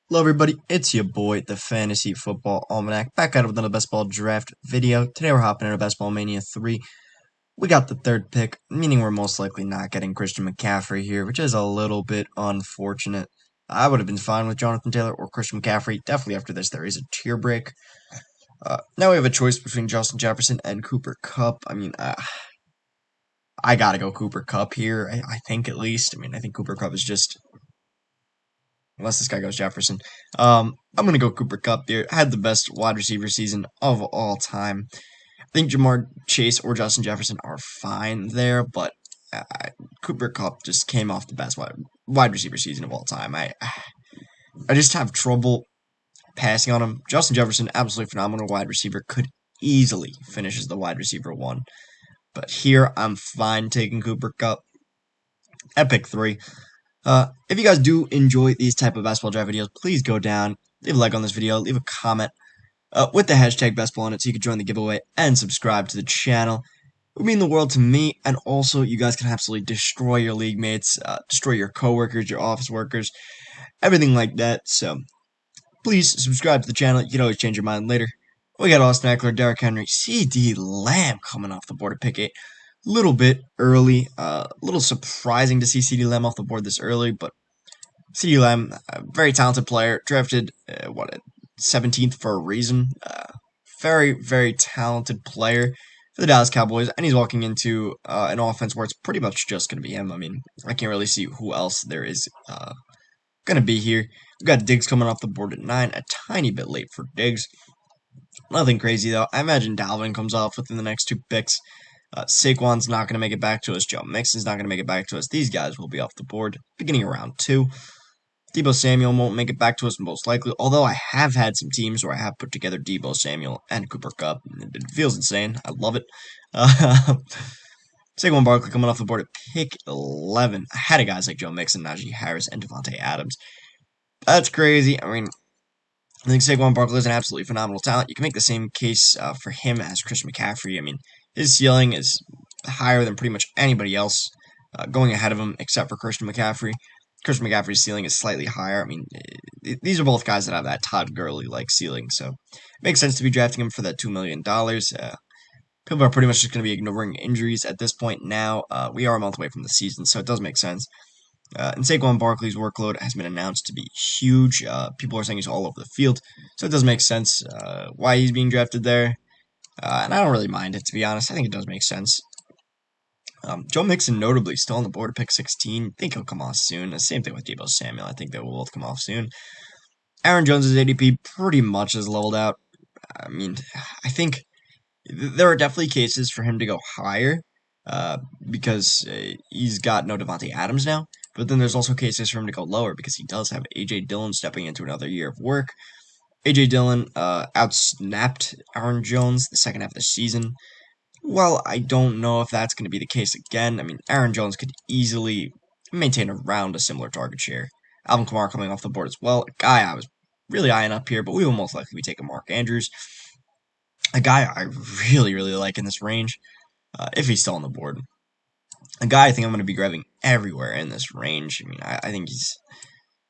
Hello everybody, it's your boy, the Fantasy Football Almanac, back out with another best ball draft video. Today we're hopping into Best Ball Mania 3. We got the third pick, meaning we're most likely not getting Christian McCaffrey here, which is a little bit unfortunate. I would have been fine with Jonathan Taylor or Christian McCaffrey. Definitely after this, there is a tier break. Now we have a choice between Justin Jefferson and Cooper Kupp. I gotta go Cooper Kupp here, I think at least. I think Cooper Kupp is just... Unless this guy goes Jefferson. I'm going to go Cooper Kupp here. Had the best wide receiver season of all time. I think Jamar Chase or Justin Jefferson are fine there, but Cooper Kupp just came off the best wide receiver season of all time. I just have trouble passing on him. Justin Jefferson, absolutely phenomenal wide receiver, could easily finish as the wide receiver one. But here, I'm fine taking Cooper Kupp at pick 3. If you guys do enjoy these type of basketball draft videos, please go down, leave a like on this video, leave a comment with the hashtag bestball on it so you can join the giveaway and subscribe to the channel. It would mean the world to me, and also you guys can absolutely destroy your league mates, destroy your coworkers, your office workers, everything like that. So please subscribe to the channel. You can always change your mind later. We got Austin Eckler, Derrick Henry, CD Lamb coming off the board at pick 8. Little bit early, a little surprising to see CD Lamb off the board this early, but CD Lamb, a very talented player, drafted, 17th for a reason. Very, very talented player for the Dallas Cowboys, and he's walking into an offense where it's pretty much just going to be him. I can't really see who else there is going to be here. We've got Diggs coming off the board at 9, a tiny bit late for Diggs. Nothing crazy, though. I imagine Dalvin comes off within the next 2 picks. Saquon's not going to make it back to us. Joe Mixon's not going to make it back to us. These guys will be off the board beginning of round 2. Deebo Samuel won't make it back to us most likely, although I have had some teams where I have put together Deebo Samuel and Cooper Kupp. It feels insane. I love it. Saquon Barkley coming off the board at pick 11. I had guys like Joe Mixon, Najee Harris, and Devontae Adams. That's crazy. I think Saquon Barkley is an absolutely phenomenal talent. You can make the same case for him as Christian McCaffrey. His ceiling is higher than pretty much anybody else going ahead of him, except for Christian McCaffrey. Christian McCaffrey's ceiling is slightly higher. These are both guys that have that Todd Gurley-like ceiling, so it makes sense to be drafting him for that $2 million. People are pretty much just going to be ignoring injuries at this point now. We are a month away from the season, so it does make sense. And Saquon Barkley's workload has been announced to be huge. People are saying he's all over the field, so it does make sense why he's being drafted there. And I don't really mind it, to be honest. I think it does make sense. Joe Mixon, notably, still on the board at pick 16. I think he'll come off soon. The same thing with Deebo Samuel. I think they will both come off soon. Aaron Jones' ADP pretty much is leveled out. I think there are definitely cases for him to go higher because he's got no Devontae Adams now. But then there's also cases for him to go lower because he does have A.J. Dillon stepping into another year of work. A.J. Dillon outsnapped Aaron Jones the second half of the season. Well, I don't know if that's going to be the case again. Aaron Jones could easily maintain around a similar target share. Alvin Kamara coming off the board as well. A guy I was really eyeing up here, but we will most likely be taking Mark Andrews. A guy I really, really like in this range, if he's still on the board. A guy I think I'm going to be grabbing everywhere in this range. I think he's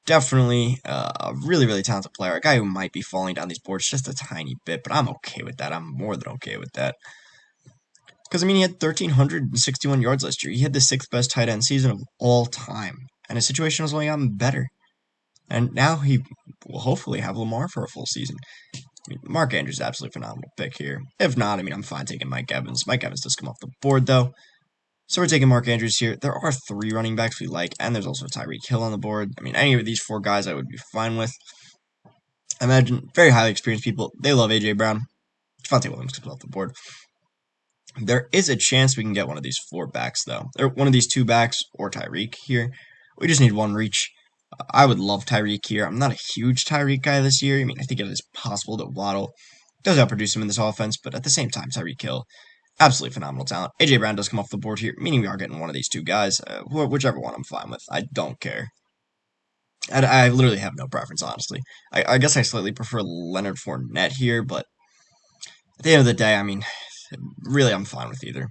definitely a really, really talented player. A guy who might be falling down these boards just a tiny bit, but I'm okay with that. I'm more than okay with that. Because, he had 1,361 yards last year. He had the 6th best tight end season of all time. And his situation has only gotten better. And now he will hopefully have Lamar for a full season. Mark Andrews is an absolutely phenomenal pick here. If not, I'm fine taking Mike Evans. Mike Evans does come off the board, though. So we're taking Mark Andrews here. There are 3 running backs we like, and there's also Tyreek Hill on the board. Any of these 4 guys I would be fine with. I imagine very highly experienced people, they love A.J. Brown. Javonte Williams comes off the board. There is a chance we can get one of these 4 backs, though. Or one of these 2 backs, or Tyreek here. We just need 1 reach. I would love Tyreek here. I'm not a huge Tyreek guy this year. I think it is possible that Waddle does outproduce him in this offense, but at the same time, Tyreek Hill, absolutely phenomenal talent. A.J. Brown does come off the board here, meaning we are getting one of these 2 guys. Whichever one I'm fine with. I don't care. I literally have no preference, honestly. I guess I slightly prefer Leonard Fournette here, but at the end of the day, really, I'm fine with either.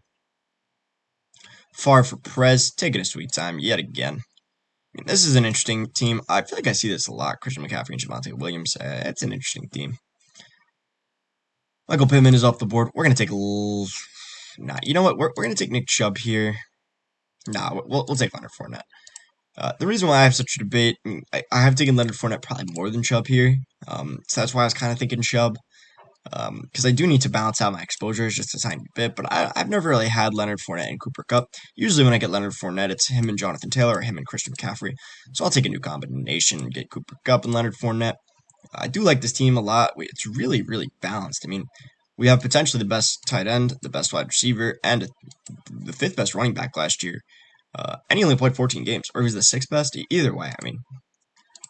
Favre for Prez, taking a sweet time yet again. mean, this is an interesting team. I feel like I see this a lot. Christian McCaffrey and Javonte Williams. It's an interesting team. Michael Pittman is off the board. We're gonna take nah. You know what? We're gonna take Nick Chubb here. Nah, we'll take Leonard Fournette. The reason why I have such a debate, I have taken Leonard Fournette probably more than Chubb here. So that's why I was kind of thinking Chubb. Because I do need to balance out my exposures just a tiny bit, but I've never really had Leonard Fournette and Cooper Kupp. Usually when I get Leonard Fournette, it's him and Jonathan Taylor or him and Christian McCaffrey. So I'll take a new combination and get Cooper Kupp and Leonard Fournette. I do like this team a lot. It's really, really balanced. I mean, we have potentially the best tight end, the best wide receiver, and the fifth best running back last year. And he only played 14 games, or he was the sixth best. Either way, I mean,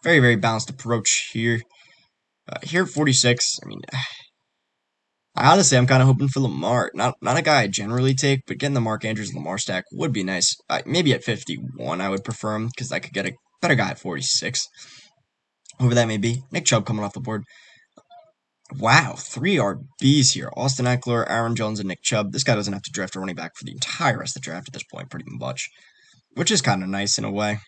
very, very balanced approach here. Here at 46, I mean, honestly, I'm kind of hoping for Lamar. Not a guy I generally take, but getting the Mark Andrews Lamar stack would be nice. Maybe at 51, I would prefer him because I could get a better guy at 46. Whoever that may be. Nick Chubb coming off the board. Wow, 3 RBs here. Austin Eckler, Aaron Jones, and Nick Chubb. This guy doesn't have to draft a running back for the entire rest of the draft at this point, pretty much. Which is kind of nice in a way.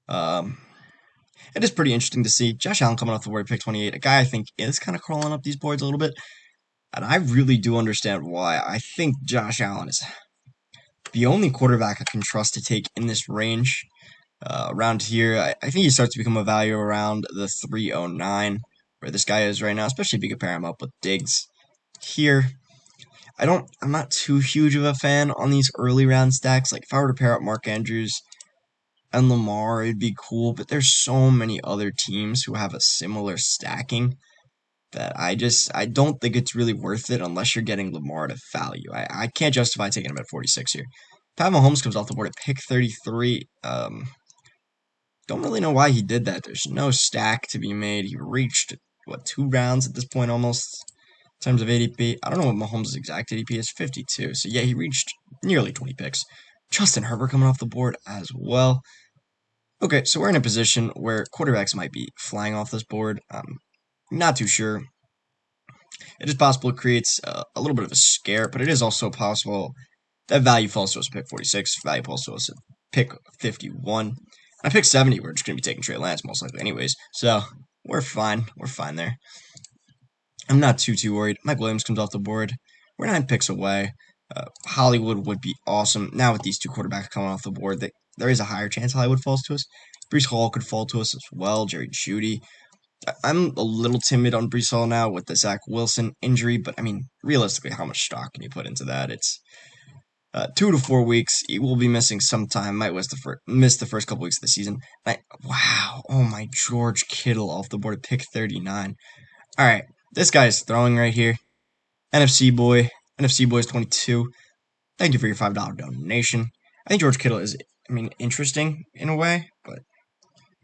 It is pretty interesting to see Josh Allen coming off the board, pick 28, a guy I think is kind of crawling up these boards a little bit. And I really do understand why. I think Josh Allen is the only quarterback I can trust to take in this range. Around here, I think he starts to become a value around the 309, where this guy is right now, especially if you compare him up with Diggs. Here, I'm not too huge of a fan on these early round stacks. Like, if I were to pair up Mark Andrews and Lamar, it'd be cool, but there's so many other teams who have a similar stacking that I don't think it's really worth it unless you're getting Lamar to value. I can't justify taking him at 46 here. Pat Mahomes comes off the board at pick 33. Don't really know why he did that. There's no stack to be made. He reached, 2 rounds at this point almost in terms of ADP. I don't know what Mahomes' exact ADP is, 52. So yeah, he reached nearly 20 picks. Justin Herbert coming off the board as well. Okay, so we're in a position where quarterbacks might be flying off this board. Not too sure. It is possible it creates a little bit of a scare, but it is also possible that value falls to us at pick 46, value falls to us at pick 51. I pick 70, we're just going to be taking Trey Lance most likely anyways, so we're fine. We're fine there. I'm not too worried. Mike Williams comes off the board. We're 9 picks away. Hollywood would be awesome. Now with these 2 quarterbacks coming off the board, there is a higher chance Hollywood falls to us. Breece Hall could fall to us as well. Jerry Jeudy. I'm a little timid on Breece Hall now with the Zach Wilson injury, but I mean, realistically, how much stock can you put into that? It's 2 to 4 weeks. He will be missing some time. Might miss the first couple weeks of the season. Wow. Oh my, George Kittle off the board at pick 39. All right, this guy is throwing right here. NFC boy. NFC boy is 22. Thank you for your $5 donation. I think George Kittle is, interesting in a way, but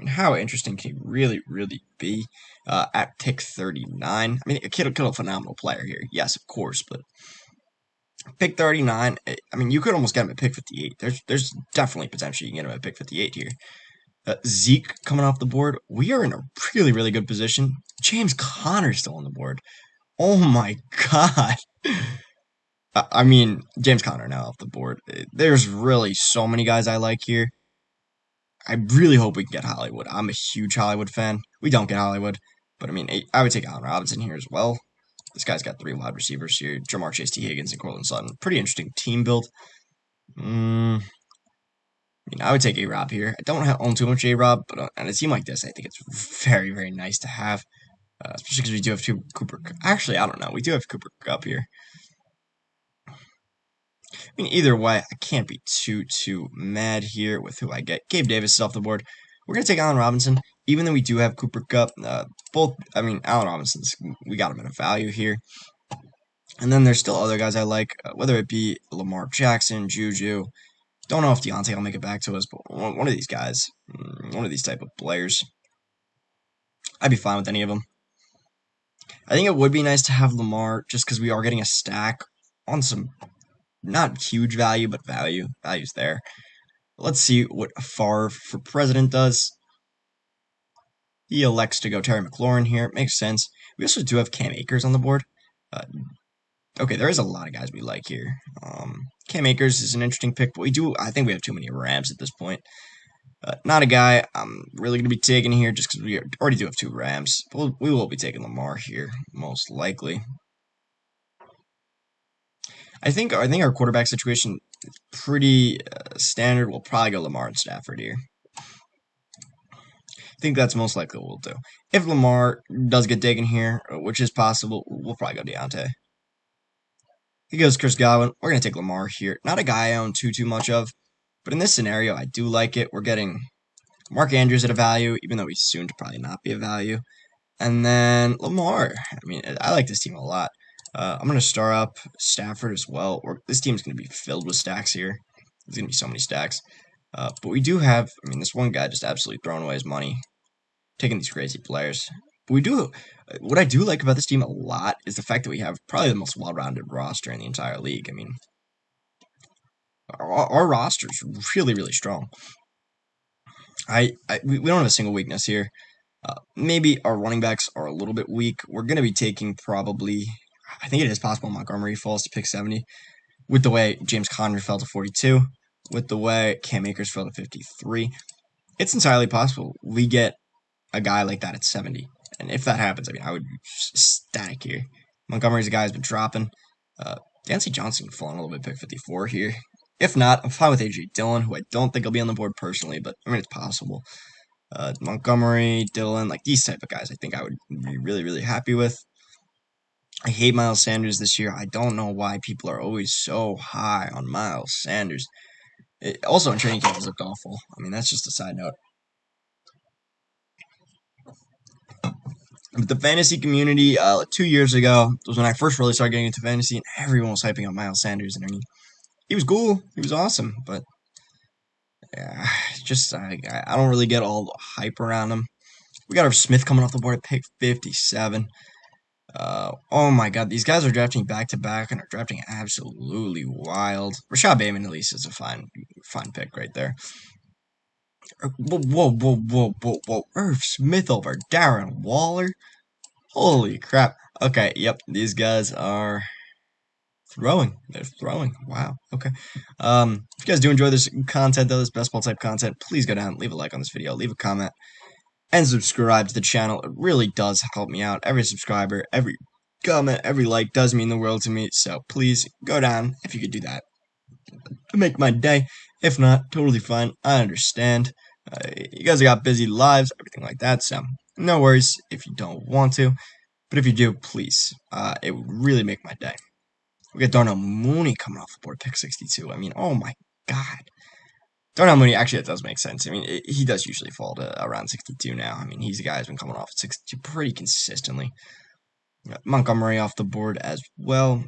how interesting can he really, really be at pick 39? Kittle, a phenomenal player here. Yes, of course, but pick 39, you could almost get him at pick 58. There's definitely potential you can get him at pick 58 here. Zeke coming off the board. We are in a really, really good position. James Conner still on the board. Oh my god. James Conner now off the board. There's really so many guys I like here. I really hope we can get Hollywood. I'm a huge Hollywood fan. We don't get Hollywood, but I would take Allen Robinson here as well. This guy's got 3 wide receivers here. Jamar Chase, T. Higgins, and Courtland Sutton. Pretty interesting team build. I would take A-Rob here. I don't own too much A-Rob, but on a team like this, I think it's very, very nice to have. Especially because we do have 2 Cooper. Actually, I don't know. We do have Cooper Kupp here. Either way, I can't be too mad here with who I get. Gabe Davis is off the board. We're going to take Allen Robinson, even though we do have Cooper Kupp. Allen Robinson's, we got him at a value here. And then there's still other guys I like, whether it be Lamar Jackson, Juju. Don't know if Deontay will make it back to us, but one of these guys, one of these type of players, I'd be fine with any of them. I think it would be nice to have Lamar just because we are getting a stack on some not huge value, but value's there. Let's see what Favre for president does. He elects to go Terry McLaurin here. Makes sense. We also do have Cam Akers on the board. Okay, there is a lot of guys we like here. Cam Akers is an interesting pick, but I think we have too many Rams at this point. Not a guy I'm really going to be taking here just because we already do have 2 Rams. But we will be taking Lamar here, most likely. I think our quarterback situation is pretty standard. We'll probably go Lamar and Stafford here. I think that's most likely what we'll do. If Lamar does get taken here, which is possible, we'll probably go Deontay. He goes Chris Godwin. We're going to take Lamar here. Not a guy I own too much of, but in this scenario, I do like it. We're getting Mark Andrews at a value, even though he's soon to probably not be a value. And then Lamar. I mean, I like this team a lot. I'm going to star up Stafford as well. This team's going to be filled with stacks here. There's going to be so many stacks. But we do have, I mean, this one guy just absolutely throwing away his money, taking these crazy players. But what I do like about this team a lot is the fact that we have probably the most well-rounded roster in the entire league. I mean, our roster is really, really strong. We don't have a single weakness here. Maybe our running backs are a little bit weak. We're going to be taking probably, I think it is possible Montgomery falls to pick 70. With the way James Conner fell to 42, with the way Cam Akers fell to 53, it's entirely possible we get a guy like that at 70. And if that happens, I mean, I would be ecstatic here. Montgomery's a guy who's been dropping. Dancy Johnson falling a little bit, pick 54 here. If not, I'm fine with A.J. Dillon, who I don't think will be on the board personally, but I mean, it's possible. Montgomery, Dillon, like these type of guys, I think I would be really, really happy with. I hate Miles Sanders this year. I don't know why people are always so high on Miles Sanders. Also, in training camp, he's looked awful. I mean, that's just a side note. But the fantasy community, 2 years ago, was when I first really started getting into fantasy, and everyone was hyping up Miles Sanders, and I mean, he was cool, he was awesome, but yeah, just I don't really get all the hype around him. We got our Smith coming off the board at pick 57. Oh my god, these guys are drafting back to back and are drafting absolutely wild. Rashad Bateman at least is a fine pick right there. Whoa. Irv Smith over Darren Waller. Holy crap. Okay, yep, these guys are throwing. They're throwing. Wow. Okay. If you guys do enjoy this content, though, this best ball type content, please go down, leave a like on this video, leave a comment, and subscribe to the channel. It really does help me out. Every subscriber, every comment, every like does mean the world to me. So please go down if you could do that to make my day. If not, totally fine. I understand. You guys got busy lives, everything like that. So no worries if you don't want to. But if you do, please. It would really make my day. We got Darnell Mooney coming off the board, pick 62. I mean, oh my god. Darnell Mooney, actually, that does make sense. I mean, he does usually fall to around 62 now. I mean, he's a guy who's been coming off at 62 pretty consistently. Montgomery off the board as well.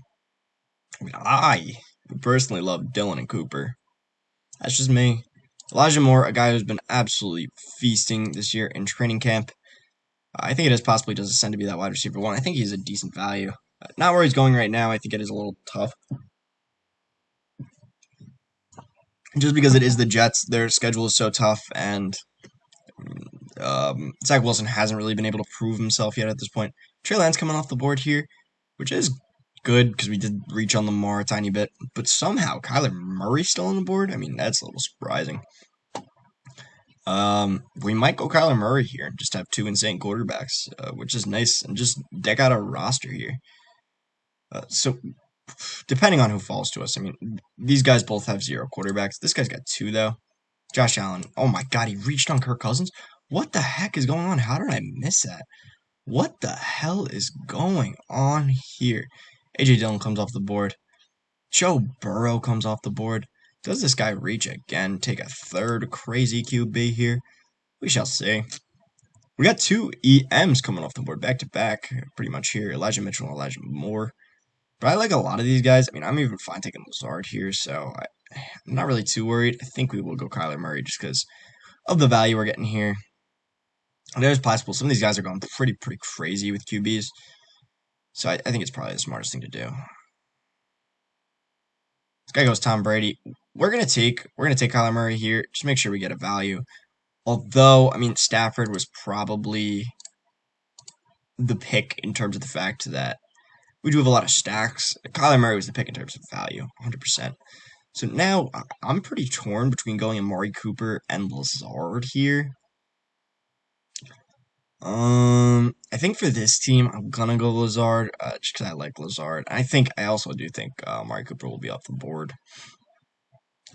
I mean, I personally love Dillon and Cooper. That's just me. Elijah Moore, a guy who's been absolutely feasting this year in training camp. I think it is possible he does ascend to be that wide receiver 1. I think he's a decent value. Not where he's going right now. I think it is a little tough. Just because it is the Jets, their schedule is so tough, and Zach Wilson hasn't really been able to prove himself yet at this point. Trey Lance coming off the board here, which is good because we did reach on Lamar a tiny bit, but somehow Kyler Murray's still on the board. I mean, that's a little surprising. We might go Kyler Murray here and just have 2 insane quarterbacks, which is nice, and just deck out our roster here. So, depending on who falls to us, I mean, these guys both have 0 quarterbacks. This guy's got 2, though. Josh Allen. Oh my god, he reached on Kirk Cousins? What the heck is going on? How did I miss that? What the hell is going on here? A.J. Dillon comes off the board. Joe Burrow comes off the board. Does this guy reach again? Take a third crazy QB here? We shall see. We got 2 EMs coming off the board back to back, pretty much here. Elijah Mitchell and Elijah Moore. But I like a lot of these guys. I mean, I'm even fine taking Lazard here, so I'm not really too worried. I think we will go Kyler Murray just because of the value we're getting here. There's possible some of these guys are going pretty crazy with QBs. So I think it's probably the smartest thing to do. This guy goes Tom Brady. We're gonna take Kyler Murray here. Just make sure we get a value. Although, I mean, Stafford was probably the pick in terms of the fact that we do have a lot of stacks. Kyler Murray was the pick in terms of value, 100%. So now I'm pretty torn between going Amari Cooper and Lazard here. I think for this team, I'm gonna go Lazard, just because I like Lazard. I also do think Amari Cooper will be off the board,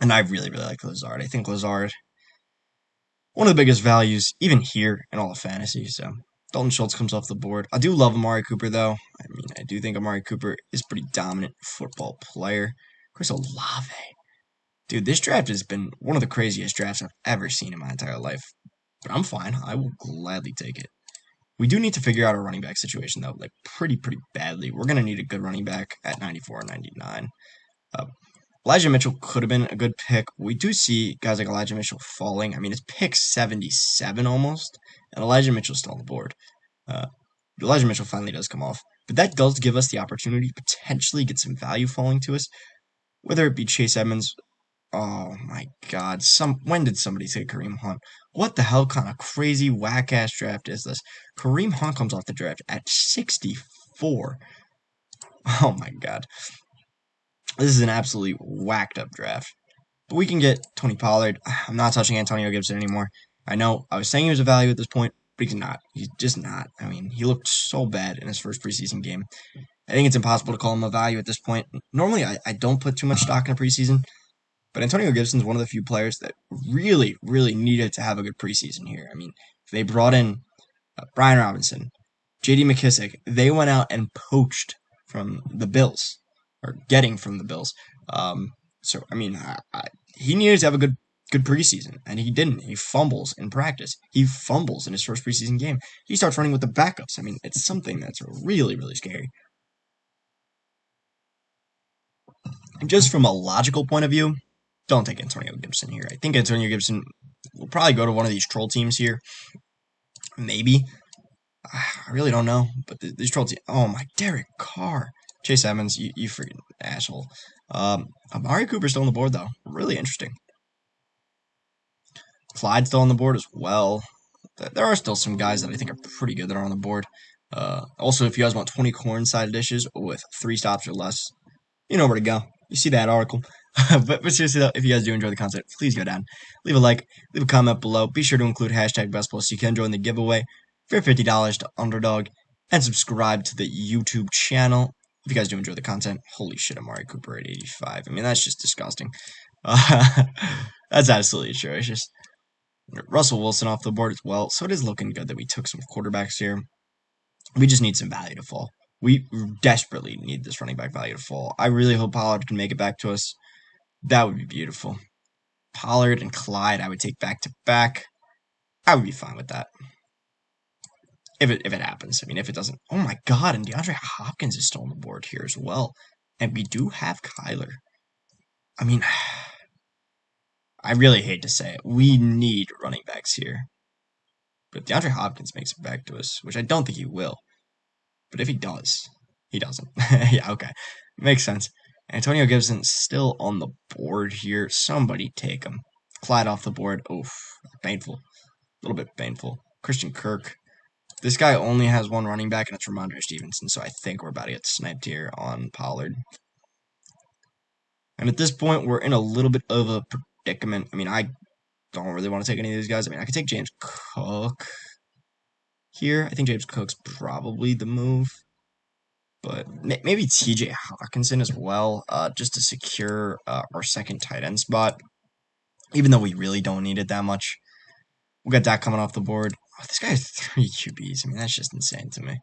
and I really, really like Lazard. I think Lazard, one of the biggest values, even here in all of fantasy. So Dalton Schultz comes off the board. I do love Amari Cooper, though. I mean, I do think Amari Cooper is a pretty dominant football player. Chris Olave. Dude, this draft has been one of the craziest drafts I've ever seen in my entire life. But I'm fine. I will gladly take it. We do need to figure out a running back situation, though, like pretty badly. We're going to need a good running back at 94 or 99. Uh, Elijah Mitchell could have been a good pick. We do see guys like Elijah Mitchell falling. I mean, it's pick 77 almost, and Elijah Mitchell's still on the board. Uh, Elijah Mitchell finally does come off, but that does give us the opportunity to potentially get some value falling to us, whether it be Chase Edmonds. Oh my God! When did somebody say Kareem Hunt? What the hell kind of crazy whack ass draft is this? Kareem Hunt comes off the draft at 64. Oh my God! This is an absolutely whacked up draft. But we can get Tony Pollard. I'm not touching Antonio Gibson anymore. I know I was saying he was a value at this point, but he's not. He's just not. I mean, he looked so bad in his first preseason game. I think it's impossible to call him a value at this point. Normally, I don't put too much stock in a preseason, but Antonio Gibson is one of the few players that really, really needed to have a good preseason here. I mean, they brought in Brian Robinson, J.D. McKissick. They went out and poached from the Bills, or getting from the Bills. So I mean, he needed to have a good preseason, and he didn't. He fumbles in practice. He fumbles in his first preseason game. He starts running with the backups. I mean, it's something that's really, really scary. And just from a logical point of view, don't take Antonio Gibson here. I think Antonio Gibson will probably go to one of these troll teams here. Maybe. I really don't know. But these troll teams. Oh my, Derek Carr. Chase Edmonds, you freaking asshole. Amari Cooper's still on the board, though. Really interesting. Clyde's still on the board as well. There are still some guys that I think are pretty good that are on the board. Also, if you guys want 20 corn side dishes with 3 stops or less, you know where to go. You see that article. but seriously, though, if you guys do enjoy the content, please go down, leave a like, leave a comment below. Be sure to include hashtag BestBall so you can join the giveaway for $50 to Underdog, and subscribe to the YouTube channel. If you guys do enjoy the content, holy shit, Amari Cooper at 85. I mean, that's just disgusting. That's absolutely atrocious. Russell Wilson off the board as well, so it is looking good that we took some quarterbacks here. We just need some value to fall. We desperately need this running back value to fall. I really hope Pollard can make it back to us. That would be beautiful. Pollard and Clyde I would take back to back. I would be fine with that. If it happens. I mean, if it doesn't. Oh my God, and DeAndre Hopkins is still on the board here as well. And we do have Kyler. I mean, I really hate to say it. We need running backs here. But if DeAndre Hopkins makes it back to us, which I don't think he will. But if he does, he doesn't. Yeah, okay. Makes sense. Antonio Gibson's still on the board here. Somebody take him. Clyde off the board. Oof. Painful. A little bit painful. Christian Kirk. This guy only has one running back, and it's Ramondre Stevenson, so I think we're about to get sniped here on Pollard. And at this point, we're in a little bit of a predicament. I mean, I don't really want to take any of these guys. I mean, I could take James Cook here. I think James Cook's probably the move. But maybe TJ Hawkinson as well, just to secure our second tight end spot. Even though we really don't need it that much. We'll get that coming off the board. Oh, this guy has 3 QBs. I mean, that's just insane to me.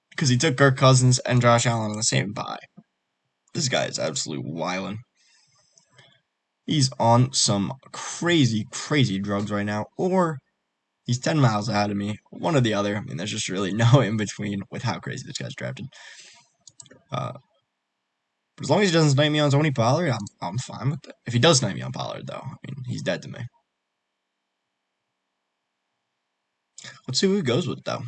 Because he took Kirk Cousins and Josh Allen on the same bye. This guy is absolute wildin'. He's on some crazy, crazy drugs right now. Or he's 10 miles ahead of me. One or the other. I mean, there's just really no in between with how crazy this guy's drafted. But as long as he doesn't snipe me on Tony Pollard, I'm fine with it. If he does snipe me on Pollard, though, I mean, he's dead to me. Let's see who he goes with, though.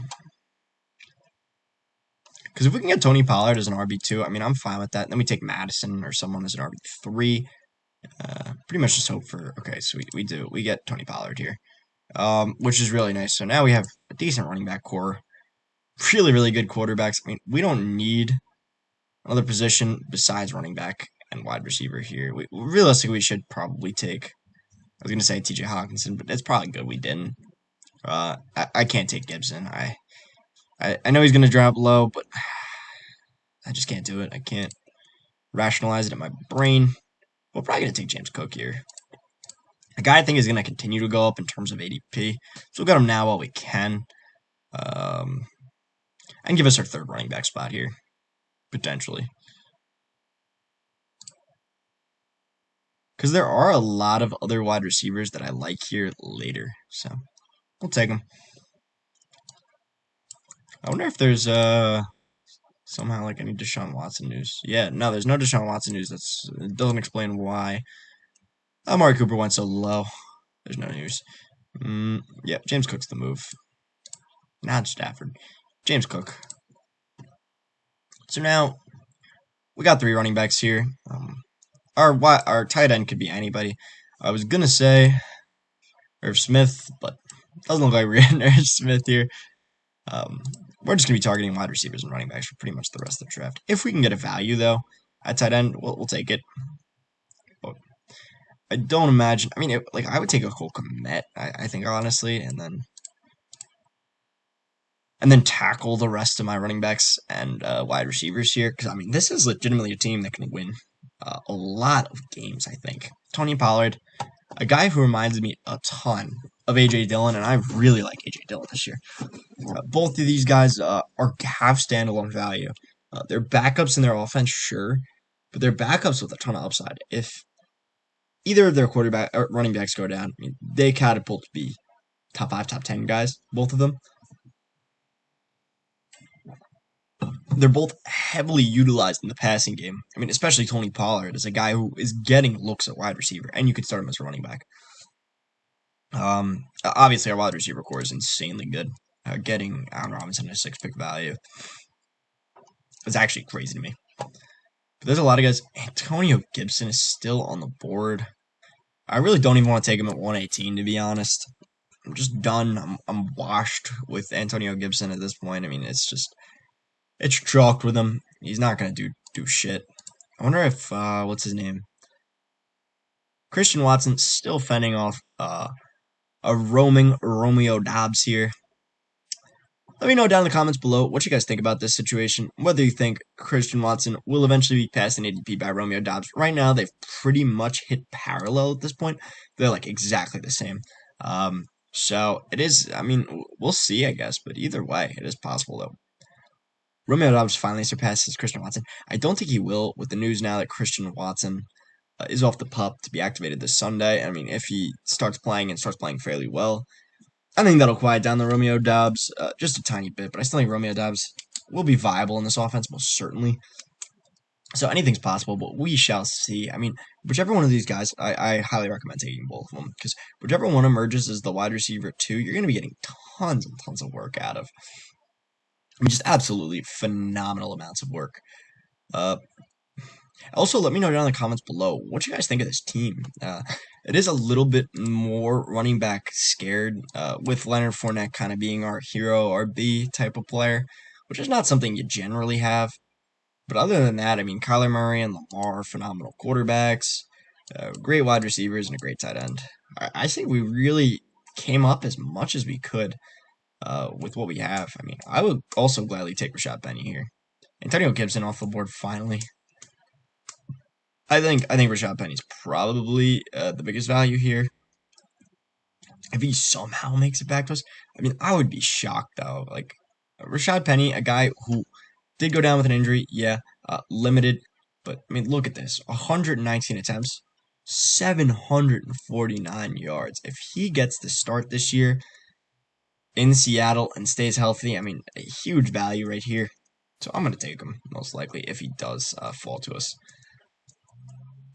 Because if we can get Tony Pollard as an RB2, I mean, I'm fine with that. And then we take Madison or someone as an RB3. Pretty much just hope for... Okay, so we get Tony Pollard here. Which is really nice. So now we have a decent running back core. Really, really good quarterbacks. I mean, we don't need another position besides running back. and wide receiver here. Realistically, we should probably take. I was gonna say T.J. Hawkinson, but it's probably good we didn't. I can't take Gibson. I know he's gonna drop low, but I just can't do it. I can't rationalize it in my brain. We're probably gonna take James Cook here. A guy I think is gonna continue to go up in terms of ADP, so we'll get him now while we can. And give us our third running back spot here, potentially. Because there are a lot of other wide receivers that I like here later, so we'll take them. I wonder if there's somehow like any Deshaun Watson news. Yeah, no, there's no Deshaun Watson news. It doesn't explain why Amari Cooper went so low. There's no news. Yeah, James Cook's the move. Not Stafford. James Cook. So now we got 3 running backs here. Our tight end could be anybody. I was gonna say Irv Smith, but doesn't look like we're getting Irv Smith here. We're just gonna be targeting wide receivers and running backs for pretty much the rest of the draft. If we can get a value though at tight end, we'll take it. But I don't imagine. I mean, I would take a Cole Kmet. I think honestly, and then tackle the rest of my running backs and wide receivers here, because I mean, this is legitimately a team that can win a lot of games. I think Tony Pollard, a guy who reminds me a ton of AJ Dillon, and I really like AJ Dillon this year. Both of these guys have standalone value. They're backups in their offense, sure, but they're backups with a ton of upside. If either of their quarterback or running backs go down, I mean, they catapult to be top 5, top 10 guys, both of them. They're both heavily utilized in the passing game. I mean, especially Tony Pollard is a guy who is getting looks at wide receiver, and you could start him as a running back. Obviously, our wide receiver core is insanely good. Getting Allen Robinson a 6-pick value is actually crazy to me. But there's a lot of guys. Antonio Gibson is still on the board. I really don't even want to take him at 118, to be honest. I'm just done. I'm washed with Antonio Gibson at this point. I mean, it's chalked with him. He's not gonna do shit. I wonder if what's his name? Christian Watson still fending off a roaming Romeo Doubs here. Let me know down in the comments below what you guys think about this situation. Whether you think Christian Watson will eventually be passed in ADP by Romeo Doubs. Right now, they've pretty much hit parallel at this point. They're like exactly the same. So it is. I mean, we'll see, I guess. But either way, it is possible though. Romeo Doubs finally surpasses Christian Watson. I don't think he will, with the news now that Christian Watson is off the pup to be activated this Sunday. I mean, if he starts playing fairly well, I think that'll quiet down the Romeo Doubs just a tiny bit. But I still think Romeo Doubs will be viable in this offense, most certainly. So anything's possible, but we shall see. I mean, whichever one of these guys, I highly recommend taking both of them, because whichever one emerges as the wide receiver 2, you're going to be getting tons and tons of work out of. I mean, just absolutely phenomenal amounts of work. Also, let me know down in the comments below what you guys think of this team. It is a little bit more running back scared, with Leonard Fournette kind of being our hero, our B type of player, which is not something you generally have. But other than that, I mean, Kyler Murray and Lamar are phenomenal quarterbacks, great wide receivers, and a great tight end. I think we really came up as much as we could with what we have. I mean, I would also gladly take Rashad Penny here. Antonio Gibson off the board finally. I think Rashad Penny's probably the biggest value here. If he somehow makes it back to us, I mean, I would be shocked though. Like Rashad Penny, a guy who did go down with an injury, yeah, limited, but I mean, look at this: 119 attempts, 749 yards. If he gets the start this year in Seattle and stays healthy, I mean, a huge value right here. So I'm gonna take him most likely if he does fall to us.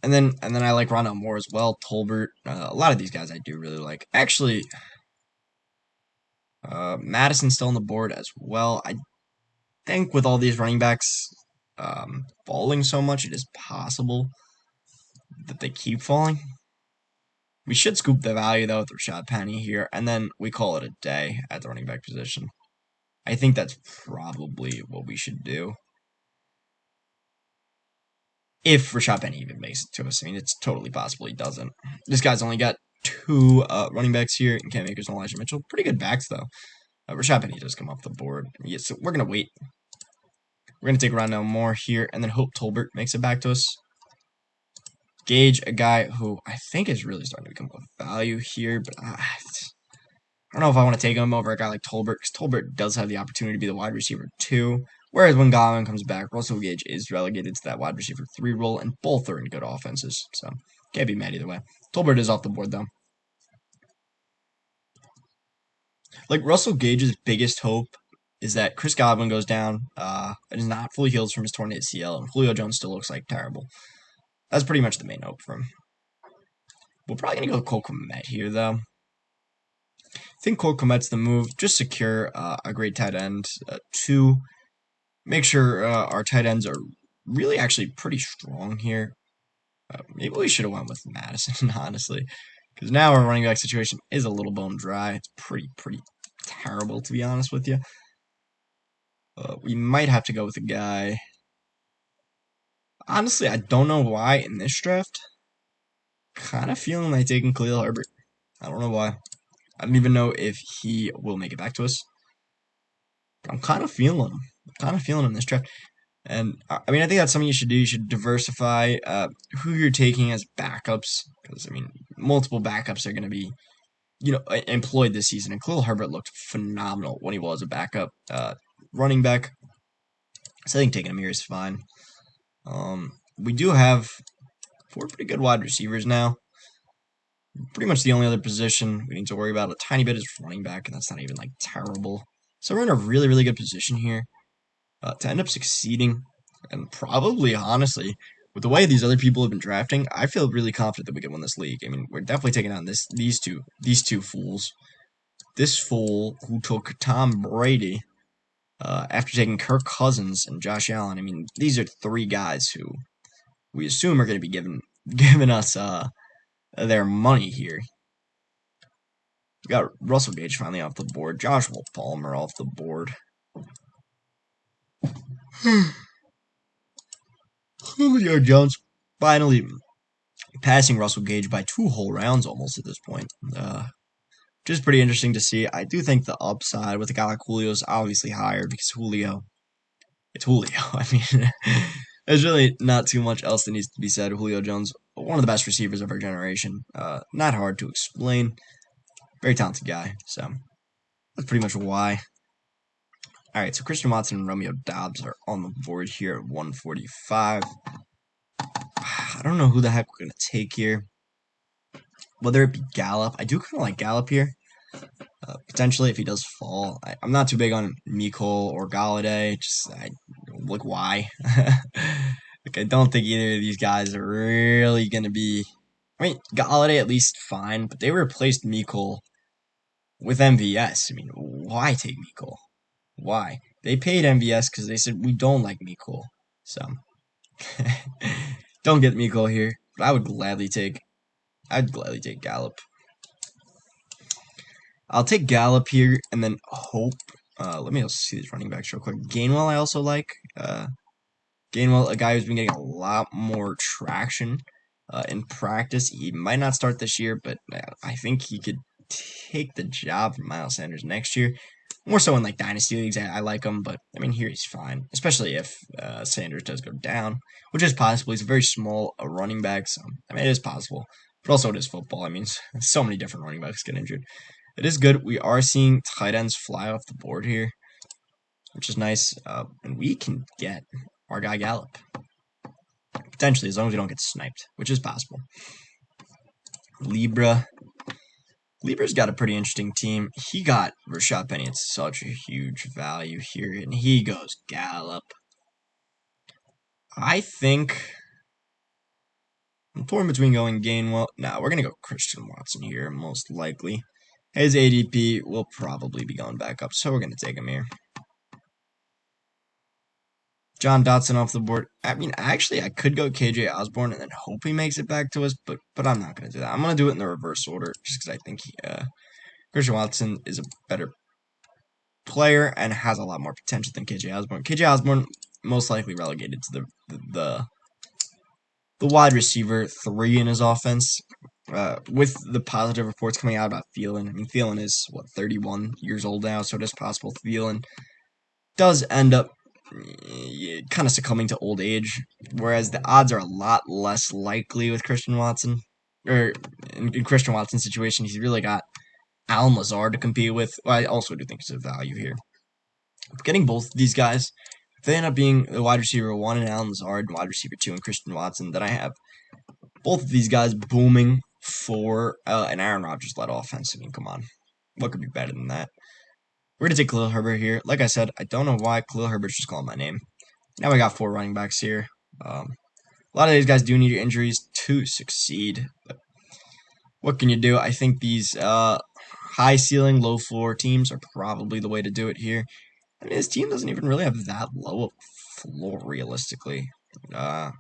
And then I like Rondell Moore as well, Tolbert. A lot of these guys I do really like. Actually, Madison's still on the board as well. I think with all these running backs falling so much, it is possible that they keep falling. We should scoop the value, though, with Rashad Penny here, and then we call it a day at the running back position. I think that's probably what we should do. If Rashad Penny even makes it to us. I mean, it's totally possible he doesn't. This guy's only got 2 running backs here, and Cam Akers and Elijah Mitchell. Pretty good backs, though. Rashad Penny does come off the board. Yeah, so we're going to wait. We're going to take Rondell Moore here, and then hope Tolbert makes it back to us. Gage, a guy who I think is really starting to become a value here, but I don't know if I want to take him over a guy like Tolbert, because Tolbert does have the opportunity to be the wide receiver 2, whereas when Godwin comes back, Russell Gage is relegated to that wide receiver 3 role, and both are in good offenses, so can't be mad either way. Tolbert is off the board, though. Like, Russell Gage's biggest hope is that Chris Godwin goes down and is not fully healed from his torn ACL, and Julio Jones still looks like terrible. That's pretty much the main hope for him. We're probably going to go Cole Kmet here, though. I think Cole Kmet's the move. Just secure a great tight end. 2, make sure our tight ends are really actually pretty strong here. Maybe we should have went with Madison, honestly. Because now our running back situation is a little bone dry. It's pretty terrible, to be honest with you. We might have to go with a guy. Honestly, I don't know why in this draft. Kind of feeling like taking Khalil Herbert. I don't know why. I don't even know if he will make it back to us. But I'm kind of feeling him. This draft. And, I mean, I think that's something you should do. You should diversify who you're taking as backups. Because, I mean, multiple backups are going to be, employed this season. And Khalil Herbert looked phenomenal when he was a backup running back. So I think taking him here is fine. We do have 4 pretty good wide receivers now. Pretty much the only other position we need to worry about a tiny bit is running back, and that's not even, like, terrible. So we're in a really good position here to end up succeeding. And probably, honestly, with the way these other people have been drafting, I feel really confident that we can win this league. I mean, we're definitely taking on these two fools. This fool who took Tom Brady after taking Kirk Cousins and Josh Allen. I mean, these are 3 guys who we assume are going to be giving us their money here. We got Russell Gage finally off the board. Joshua Palmer off the board. Julio Jones finally passing Russell Gage by 2 whole rounds almost at this point. Which is pretty interesting to see. I do think the upside with a guy like Julio is obviously higher because it's Julio. I mean, there's really not too much else that needs to be said. Julio Jones, one of the best receivers of our generation. Not hard to explain. Very talented guy. So that's pretty much why. All right, so Christian Watson and Romeo Doubs are on the board here at 145. I don't know who the heck we're going to take here. Whether it be Gallup. I do kind of like Gallup here. Potentially, if he does fall. I'm not too big on Mecole or Galladay. Look, why? Like, I don't think either of these guys are really going to be... I mean, Galladay at least fine, but they replaced Mecole with MVS. I mean, why take Mecole? Why? They paid MVS because they said, we don't like Mecole. So, don't get Mecole here. But I'd gladly take Gallup. I'll take Gallup here and then hope. Let me also see these running backs real quick. Gainwell I also like. Gainwell, a guy who's been getting a lot more traction in practice. He might not start this year, but I think he could take the job from Miles Sanders next year. More so in like dynasty leagues, I like him, but I mean here he's fine, especially if Sanders does go down, which is possible. He's a very small running back, so I mean it is possible, but also it is football. I mean so many different running backs get injured. It is good. We are seeing tight ends fly off the board here, which is nice, and we can get our guy Gallup potentially as long as we don't get sniped, which is possible. Libra's got a pretty interesting team. He got Rashad Penny at such a huge value here, and he goes Gallup. I think I'm torn between going Gainwell. No, we're going to go Christian Watson here, most likely. His ADP will probably be going back up, so we're going to take him here. John Dotson off the board. I mean, actually, I could go KJ Osborne and then hope he makes it back to us, but I'm not going to do that. I'm going to do it in the reverse order just because I think Christian Watson is a better player and has a lot more potential than KJ Osborne. KJ Osborne most likely relegated to the the wide receiver 3 in his offense. With the positive reports coming out about Thielen, I mean, Thielen is, what, 31 years old now, so it is possible Thielen does end up kind of succumbing to old age, whereas the odds are a lot less likely with Christian Watson. Or in Christian Watson's situation, he's really got Allen Lazard to compete with. Well, I also do think it's a value here. Getting both of these guys, if they end up being the wide receiver 1 in Allen Lazard and wide receiver 2 in Christian Watson, then I have both of these guys booming for an Aaron Rodgers-led offense. I mean, come on. What could be better than that? We're going to take Khalil Herbert here. Like I said, I don't know why Khalil Herbert's just calling my name. Now we got 4 running backs here. A lot of these guys do need injuries to succeed. But what can you do? I think these high ceiling, low floor teams are probably the way to do it here. I mean, his team doesn't even really have that low of a floor, realistically. Because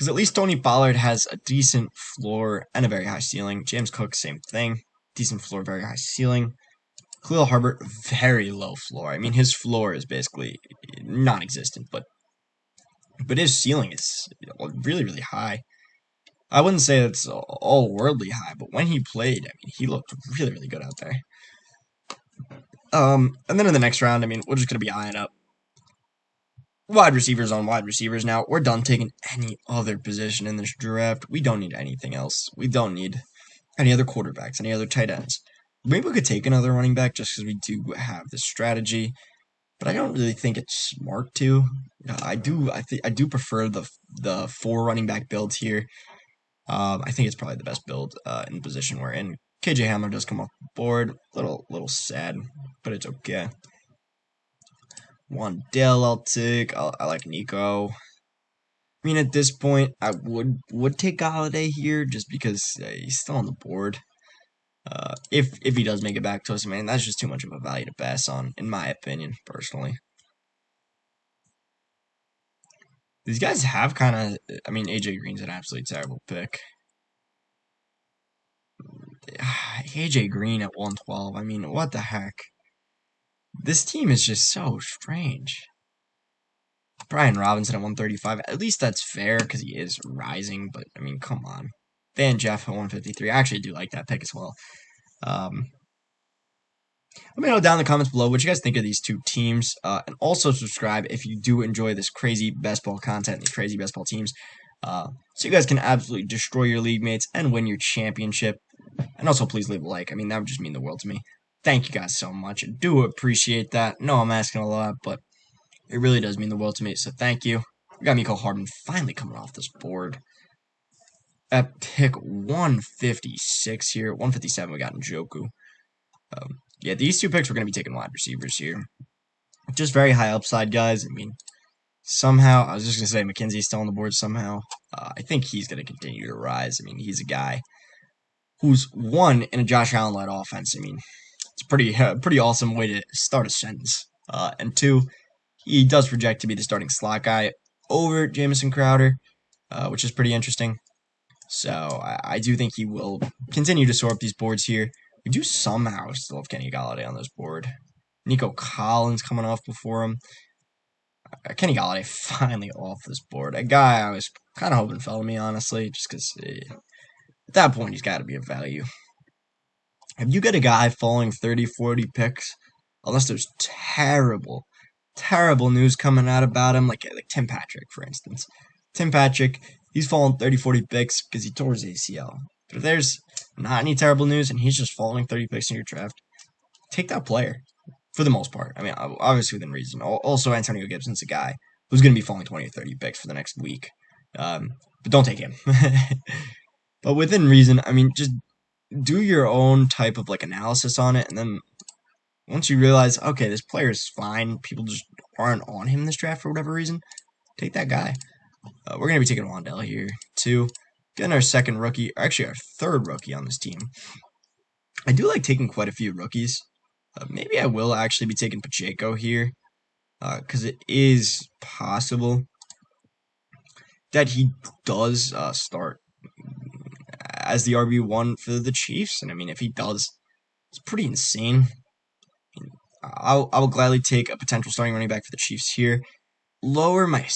at least Tony Pollard has a decent floor and a very high ceiling. James Cook, same thing. Decent floor, very high ceiling. Khalil Herbert, very low floor. I mean, his floor is basically non-existent, but his ceiling is really, really high. I wouldn't say it's all worldly high, but when he played, I mean, he looked really, really good out there. And then in the next round, I mean, we're just going to be eyeing up wide receivers on wide receivers now. We're done taking any other position in this draft. We don't need anything else. We don't need any other quarterbacks, any other tight ends. Maybe we could take another running back just because we do have this strategy, but I don't really think it's smart to. I do prefer the 4 running back builds here. I think it's probably the best build in the position we're in. KJ Hamler does come off the board. Little sad, but it's okay. Wandale I'll take. I like Nico. I mean, at this point, I would take Galladay here just because he's still on the board. If he does make it back to us, man, that's just too much of a value to pass on, in my opinion, personally. These guys have kind of, I mean, AJ Green's an absolutely terrible pick. AJ Green at 112, I mean, what the heck? This team is just so strange. Brian Robinson at 135, at least that's fair because he is rising, but, I mean, come on. Van Jeff at 153, I actually do like that pick as well. Let me know down in the comments below what you guys think of these 2 teams, and also subscribe if you do enjoy this crazy best ball content and these crazy best ball teams, so you guys can absolutely destroy your league mates and win your championship. And also, please leave a like. I mean, that would just mean the world to me. Thank you guys so much. I do appreciate that. No, I'm asking a lot, but it really does mean the world to me, so thank you. We got Nico Collins finally coming off this board. At pick 156 here, 157 we got Njoku. Yeah, these 2 picks we're going to be taking wide receivers here. Just very high upside, guys. I mean, somehow, I was just going to say McKenzie's still on the board somehow. I think he's going to continue to rise. I mean, he's a guy who's, 1, in a Josh Allen-led offense. I mean, it's a pretty awesome way to start a sentence. And 2, he does project to be the starting slot guy over Jamison Crowder, which is pretty interesting. So I do think he will continue to soar up these boards here. We do somehow still have Kenny Galladay on this board. Nico Collins coming off before him. Kenny Galladay finally off this board. A guy I was kind of hoping fell to me, honestly, just because at that point he's got to be a value. If you get a guy falling 30, 40 picks, unless there's terrible news coming out about him, like Tim Patrick, for instance. Tim Patrick, he's fallen 30, 40 picks because he tore his ACL. But if there's not any terrible news and he's just falling 30 picks in your draft, take that player for the most part. I mean, obviously within reason. Also, Antonio Gibson's a guy who's going to be falling 20 or 30 picks for the next week. But don't take him. But within reason, I mean, just do your own type of analysis on it, and then once you realize, okay, this player is fine, people just aren't on him in this draft for whatever reason, take that guy. We're going to be taking Wandale here, too. Getting our second rookie, or actually our third rookie on this team. I do like taking quite a few rookies. Maybe I will actually be taking Pacheco here, because it is possible that he does start as the RB1 for the Chiefs. And I mean, if he does, it's pretty insane. I will gladly take a potential starting running back for the Chiefs here. lower my...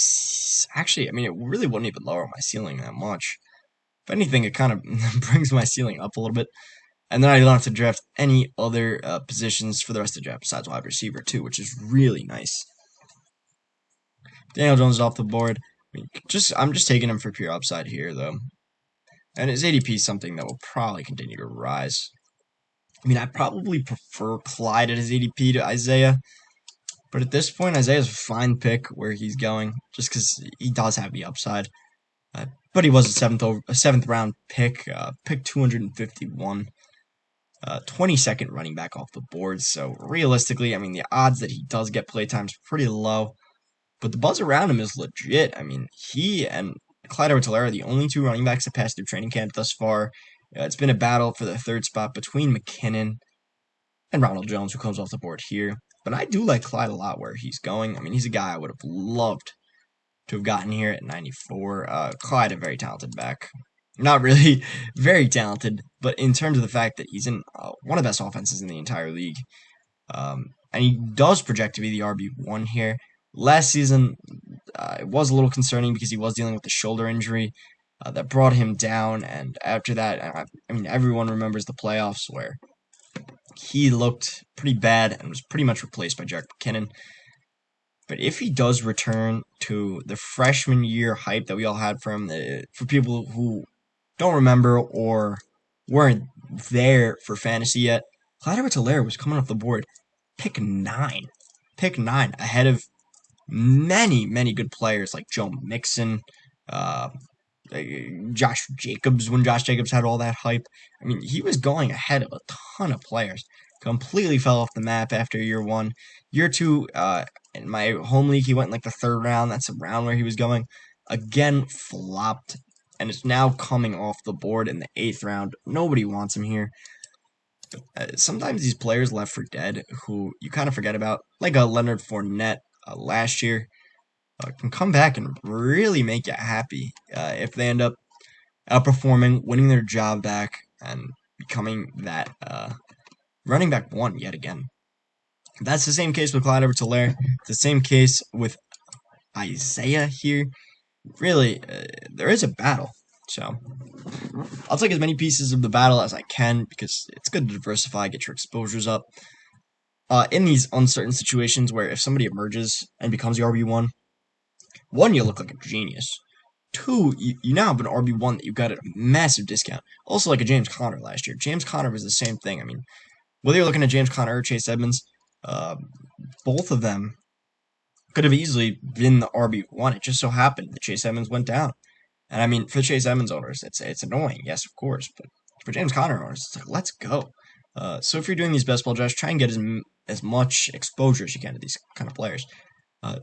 Actually, I mean, it really wouldn't even lower my ceiling that much. If anything, it kind of brings my ceiling up a little bit. And then I don't have to draft any other positions for the rest of the draft besides wide receiver, too, which is really nice. Daniel Jones is off the board. I mean, I'm just taking him for pure upside here, though. And his ADP is something that will probably continue to rise. I mean, I probably prefer Clyde at his ADP to Isaiah. But at this point, Isaiah's a fine pick where he's going, just because he does have the upside. But he was a seventh round pick, pick 251. 22nd running back off the board. So realistically, I mean, the odds that he does get play time is pretty low. But the buzz around him is legit. I mean, he and Clyde Edwards-Helaire are the only two running backs that passed through training camp thus far. It's been a battle for the third spot between McKinnon and Ronald Jones, who comes off the board here. But I do like Clyde a lot where he's going. I mean, he's a guy I would have loved to have gotten here at 94. Clyde, a very talented back. Not really very talented, but in terms of the fact that he's in one of the best offenses in the entire league. And he does project to be the RB1 here. Last season, it was a little concerning because he was dealing with a shoulder injury that brought him down. And after that, I mean, everyone remembers the playoffs where he looked pretty bad and was pretty much replaced by Jerick McKinnon. But if he does return to the freshman year hype that we all had for him, for people who don't remember or weren't there for fantasy yet, Clyde Edwards-Helaire was coming off the board pick 9. Pick 9, ahead of many, many good players like Joe Mixon, Josh Jacobs, when Josh Jacobs had all that hype. I mean, he was going ahead of a ton of players. Completely fell off the map after year 1. Year 2, in my home league, he went in like the 3rd round. That's the round where he was going. Again, flopped. And it's now coming off the board in the 8th round. Nobody wants him here. Sometimes these players left for dead who you kind of forget about, like a Leonard Fournette last year, can come back and really make you happy if they end up outperforming, winning their job back, and becoming that running back 1 yet again. That's the same case with Clyde Edwards-Helaire. It's the same case with Isaiah here. Really, there is a battle. So I'll take as many pieces of the battle as I can because it's good to diversify, get your exposures up. In these uncertain situations where if somebody emerges and becomes the RB1, 1, you look like a genius. 2, you now have an RB1 that you got at a massive discount. Also like a James Conner last year. James Conner was the same thing. I mean, whether you're looking at James Conner or Chase Edmonds, both of them could have easily been the RB1. It just so happened that Chase Edmonds went down. And I mean, for Chase Edmonds owners, it's annoying, yes, of course. But for James Conner owners, it's like, let's go. So if you're doing these best ball drafts, try and get as much exposure as you can to these kind of players.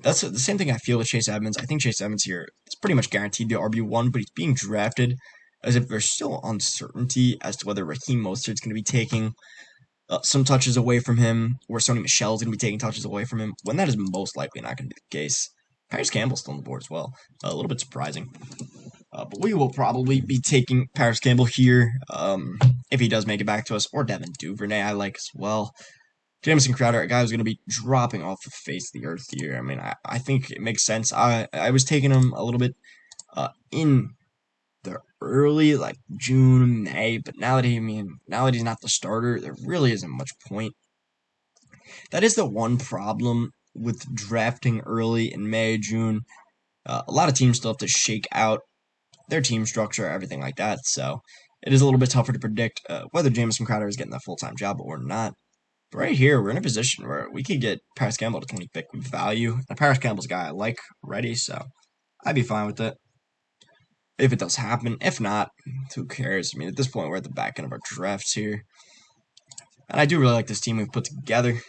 That's the same thing I feel with Chase Edmonds. I think Chase Edmonds here is pretty much guaranteed the RB1, but he's being drafted as if there's still uncertainty as to whether Raheem Mostert's going to be taking some touches away from him, or Sony Michel's going to be taking touches away from him, when that is most likely not going to be the case. Paris Campbell's still on the board as well. A little bit surprising. But we will probably be taking Paris Campbell here if he does make it back to us, or Devin Duvernay I like as well. Jamison Crowder, a guy who's going to be dropping off the face of the earth here. I mean, I think it makes sense. I was taking him a little bit in the early, like June, May, but now that he's not the starter, there really isn't much point. That is the one problem with drafting early in May, June. A lot of teams still have to shake out their team structure, everything like that, so it is a little bit tougher to predict whether Jamison Crowder is getting that full-time job or not. But right here, we're in a position where we could get Paris Campbell to 20 pick with value. And Paris Campbell's a guy I like already, so I'd be fine with it if it does happen. If not, who cares? I mean, at this point, we're at the back end of our drafts here. And I do really like this team we've put together.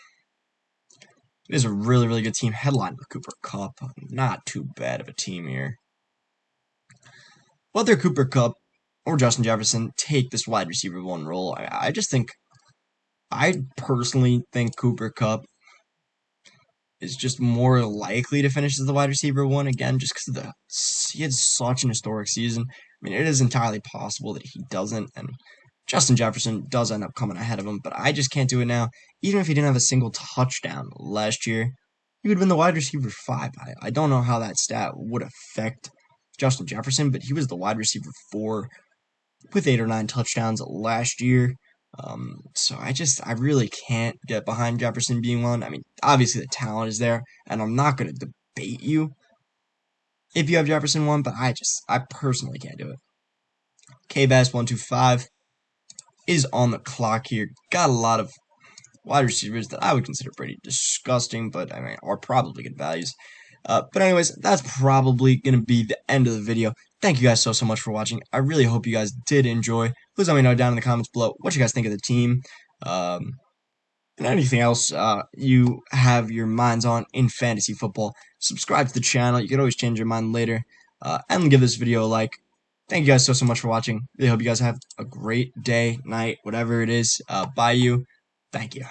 It is a really, really good team. Headlined with Cooper Kupp. Not too bad of a team here. Whether Cooper Kupp or Justin Jefferson take this wide receiver 1 role, I personally think Cooper Kupp is just more likely to finish as the wide receiver 1 again, just because he had such an historic season. I mean, it is entirely possible that he doesn't, and Justin Jefferson does end up coming ahead of him, but I just can't do it now. Even if he didn't have a single touchdown last year, he would have been the wide receiver 5. I don't know how that stat would affect Justin Jefferson, but he was the wide receiver 4 with 8 or 9 touchdowns last year. So I really can't get behind Jefferson being one. I mean, obviously the talent is there, and I'm not going to debate you if you have Jefferson one, but I personally can't do it. KBass125 is on the clock here. Got a lot of wide receivers that I would consider pretty disgusting, but I mean, are probably good values. But anyways, that's probably going to be the end of the video. Thank you guys so much for watching. I really hope you guys did enjoy. Please let me know down in the comments below what you guys think of the team. And anything else you have your minds on in fantasy football. Subscribe to the channel. You can always change your mind later. And give this video a like. Thank you guys so much for watching. Really hope you guys have a great day, night, whatever it is by you. Thank you.